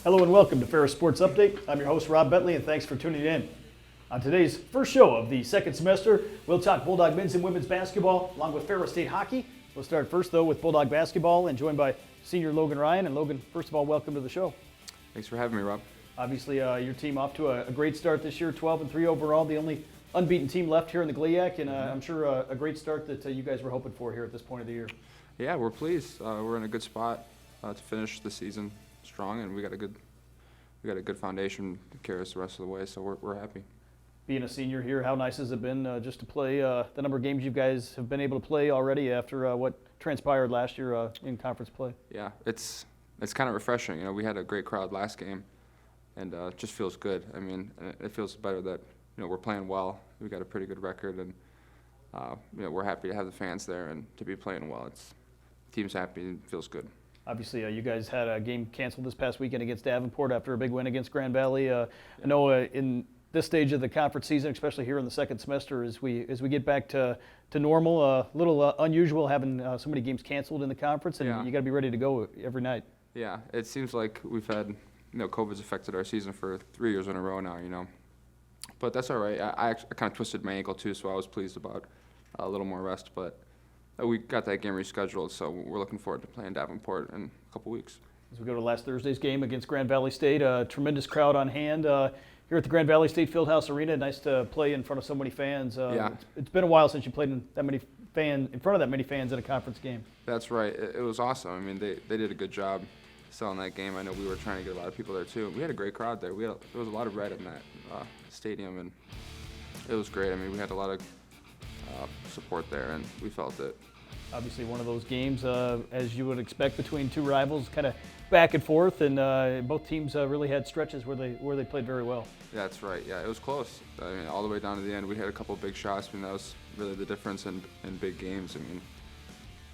Hello and welcome to Ferris Sports Update. I'm your host, Rob Bentley, and thanks for tuning in. On today's first show of the second semester, we'll talk Bulldog men's and women's basketball, along with Ferris State hockey. We'll start first, though, with Bulldog basketball, and joined by senior Logan Ryan. And Logan, first of all, welcome to the show. Thanks for having me, Rob. Obviously, your team off to a great start this year, 12-3 overall, the only unbeaten team left here in the GLIAC, and I'm sure a great start that you guys were hoping for here at this point of the year. Yeah, we're pleased. We're in a good spot to finish the season strong, and we got a good foundation to carry us the rest of the way. So we're happy. Being a senior here, how nice has it been just to play the number of games you guys have been able to play already after what transpired last year in conference play? Yeah, it's kind of refreshing. You know, we had a great crowd last game, and it just feels good. I mean, it feels better that we're playing well. We got a pretty good record, and we're happy to have the fans there and to be playing well. Team's happy and feels good. Obviously, you guys had a game canceled this past weekend against Davenport after a big win against Grand Valley. I know in this stage of the conference season, especially here in the second semester, as we get back to normal, a little unusual having so many games canceled in the conference, and you got to be ready to go every night. Yeah, it seems like we've had, COVID's affected our season for 3 years in a row now, But that's all right. I kind of twisted my ankle too, so I was pleased about a little more rest. But we got that game rescheduled, so we're looking forward to playing Davenport in a couple weeks. As we go to last Thursday's game against Grand Valley State, a tremendous crowd on hand here at the Grand Valley State Fieldhouse Arena. Nice to play in front of so many fans. It's been a while since you played in front of that many fans in a conference game. That's right. It was awesome. I mean, they did a good job selling that game. I know we were trying to get a lot of people there too. We had a great crowd there. There was a lot of red in that stadium, and it was great. I mean, we had a lot of support there, and we felt it. Obviously, one of those games, as you would expect, between two rivals, kind of back and forth, and both teams really had stretches where they played very well. That's right. Yeah, it was close. I mean, all the way down to the end, we had a couple of big shots. I mean, that was really the difference in big games. I mean,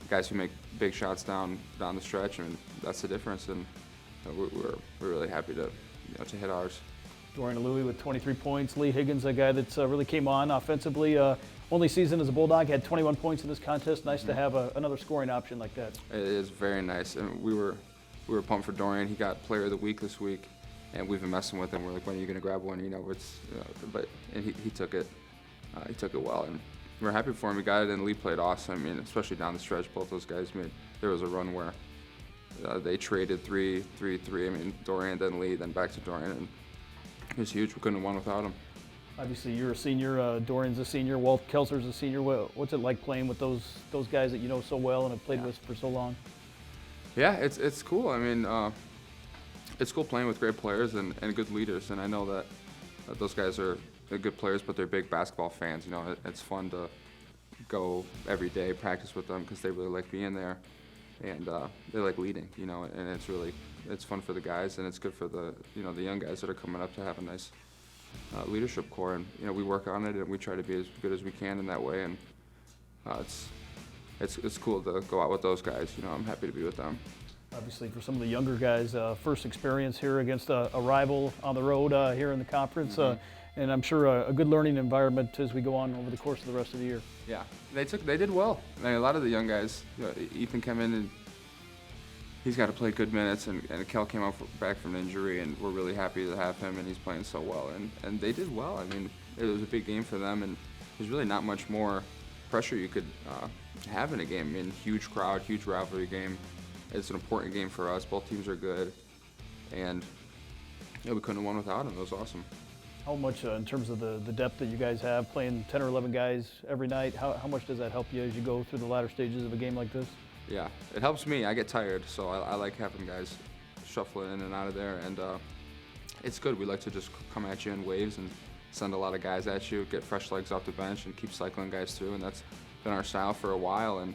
guys who make big shots down the stretch, I mean, that's the difference, and we're really happy to hit ours. Dorian Louie with 23 points. Lee Higgins, a guy that's really came on offensively. Only season as a Bulldog, had 21 points in this contest. Nice to have another scoring option like that. It is very nice. And we were pumped for Dorian. He got Player of the Week this week, and we've been messing with him. We're like, when are you going to grab one? But he took it. He took it well, and we're happy for him. He got it, and Lee played awesome. I mean, especially down the stretch, both those guys made. There was a run where they traded 3-3. I mean, Dorian, then Lee, then back to Dorian, and it was huge. We couldn't have won without him. Obviously, you're a senior. Dorian's a senior. Walt Kelser's a senior. What's it like playing with those guys that you know so well and have played with for so long? Yeah, it's cool. I mean, it's cool playing with great players and good leaders. And I know that those guys are good players, but they're big basketball fans. It's fun to go every day, practice with them because they really like being there, and they like leading. And it's fun for the guys, and it's good for the the young guys that are coming up to have a nice leadership core, and we work on it, and we try to be as good as we can in that way, and it's cool to go out with those guys. I'm happy to be with them. Obviously, for some of the younger guys, first experience here against a rival on the road here in the conference, and I'm sure a good learning environment as we go on over the course of the rest of the year. Yeah, they did well. I mean, a lot of the young guys, Ethan came in and he's got to play good minutes, and Kel came back from an injury, and we're really happy to have him, and he's playing so well. And they did well. I mean, it was a big game for them, and there's really not much more pressure you could have in a game. I mean, huge crowd, huge rivalry game. It's an important game for us. Both teams are good, and we couldn't have won without him. It was awesome. How much, in terms of the depth that you guys have, playing 10 or 11 guys every night, how much does that help you as you go through the latter stages of a game like this? Yeah, it helps me. I get tired, so I like having guys shuffling in and out of there, and it's good. We like to just come at you in waves and send a lot of guys at you, get fresh legs off the bench, and keep cycling guys through, and that's been our style for a while, and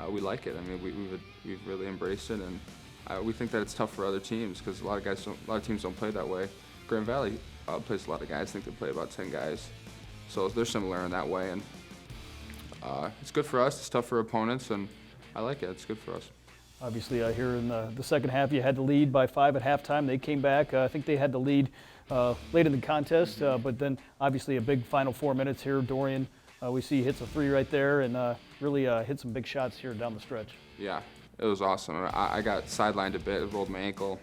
we like it. I mean, we've really embraced it, and we think that it's tough for other teams because a lot of teams don't play that way. Grand Valley plays a lot of guys. I think they play about 10 guys, so they're similar in that way, and it's good for us. It's tough for opponents, and I like it. It's good for us. Obviously, here in the second half, you had the lead by 5 at halftime. They came back. I think they had the lead late in the contest, but then obviously a big final 4 minutes here. Dorian, we see hits a 3 right there, and really hit some big shots here down the stretch. Yeah, it was awesome. I got sidelined a bit, rolled my ankle,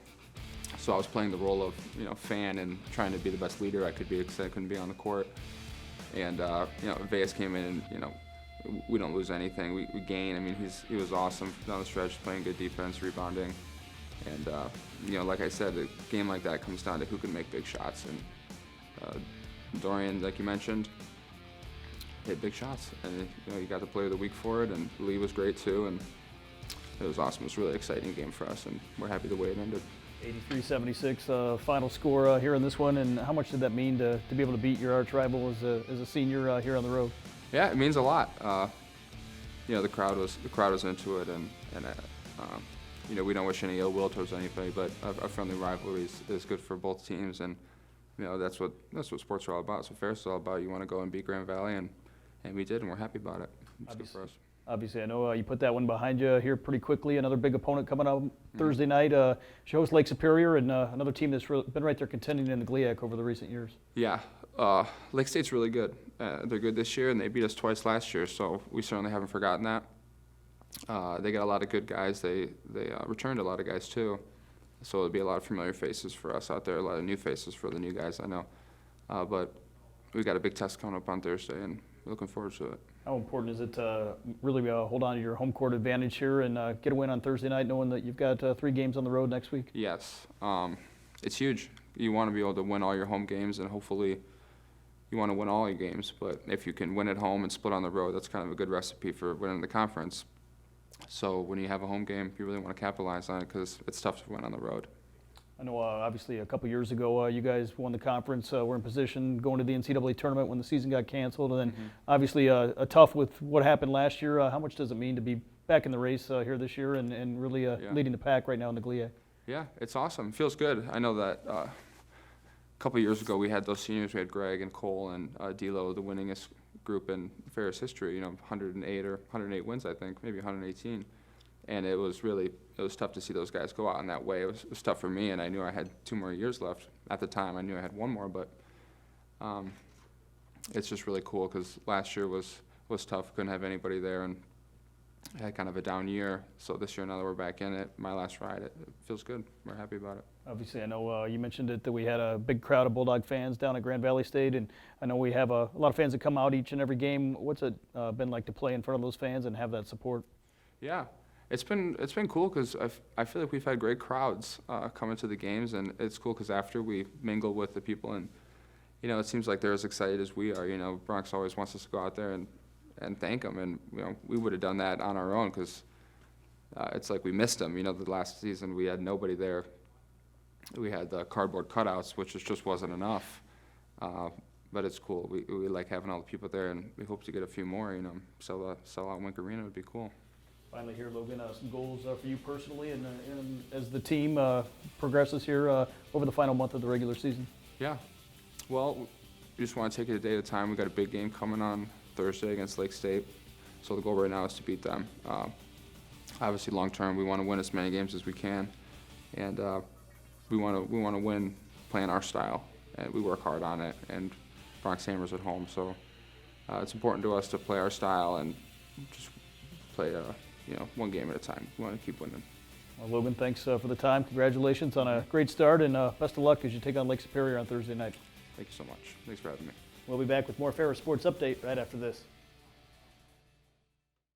So I was playing the role of, fan and trying to be the best leader I could be because I couldn't be on the court. And, Vegas came in and, we don't lose anything. We gain. I mean, he was awesome down the stretch, playing good defense, rebounding. And, like I said, a game like that comes down to who can make big shots. And Dorian, like you mentioned, hit big shots. And, you got the player of the week for it. And Lee was great, too. And it was awesome. It was a really exciting game for us. And we're happy the way it ended. 83-76 final score here in this one. And how much did that mean to be able to beat your arch rival as a senior here on the road? Yeah, it means a lot. The crowd was into it, and we don't wish any ill will towards anybody, but a friendly rivalry is good for both teams, and that's what sports are all about. So Ferris is all about. You want to go and beat Grand Valley, and we did, and we're happy about it. It's good for us. Obviously, I know you put that one behind you here pretty quickly. Another big opponent coming up Thursday night. You host Lake Superior, and another team that's been right there contending in the GLIAC over the recent years. Yeah, Lake State's really good. They're good this year, and they beat us twice last year, so we certainly haven't forgotten that. They got a lot of good guys. They returned a lot of guys, too. So it'll be a lot of familiar faces for us out there, a lot of new faces for the new guys, I know. But we got a big test coming up on Thursday, and we're looking forward to it. How important is it to really hold on to your home court advantage here and get a win on Thursday night, knowing that you've got 3 games on the road next week? Yes. It's huge. You want to be able to win all your home games, and hopefully you want to win all your games. But if you can win at home and split on the road, that's kind of a good recipe for winning the conference. So when you have a home game, you really want to capitalize on it because it's tough to win on the road. I know obviously a couple years ago you guys won the conference, were in position going to the NCAA tournament when the season got canceled, and then obviously a tough with what happened last year. How much does it mean to be back in the race here this year and really leading the pack right now in the GLIAC? Yeah, it's awesome. It feels good. I know that a couple years ago we had those seniors. We had Greg and Cole and D'Lo, the winningest group in Ferris history, 108 wins, I think, maybe 118. And it was tough to see those guys go out in that way. It was tough for me, and I knew I had 2 more years left. At the time, I knew I had 1 more, but it's just really cool because last year was tough. Couldn't have anybody there, and I had kind of a down year. So this year, now that we're back in it, my last ride, it feels good. We're happy about it. Obviously, I know you mentioned it, that we had a big crowd of Bulldog fans down at Grand Valley State, and I know we have a lot of fans that come out each and every game. What's it been like to play in front of those fans and have that support? Yeah. It's been cool because I feel like we've had great crowds coming to the games, and it's cool because after we mingle with the people, and it seems like they're as excited as we are. Bronx always wants us to go out there and thank them, and we would have done that on our own because it's like we missed them. The last season we had nobody there. We had the cardboard cutouts, which just wasn't enough. But it's cool. We like having all the people there, and we hope to get a few more. Sell out Wink Arena would be cool. Finally here, Logan, some goals for you personally and as the team progresses here over the final month of the regular season. Yeah. Well, we just want to take it a day at a time. We got a big game coming on Thursday against Lake State. So the goal right now is to beat them. Obviously, long term, we want to win as many games as we can. And we want to win playing our style. And we work hard on it. And Bronx Hammers at home. So it's important to us to play our style and just play one game at a time. We want to keep winning. Well, Logan, thanks for the time. Congratulations on a great start, and best of luck as you take on Lake Superior on Thursday night. Thank you so much. Thanks for having me. We'll be back with more Ferris Sports Update right after this.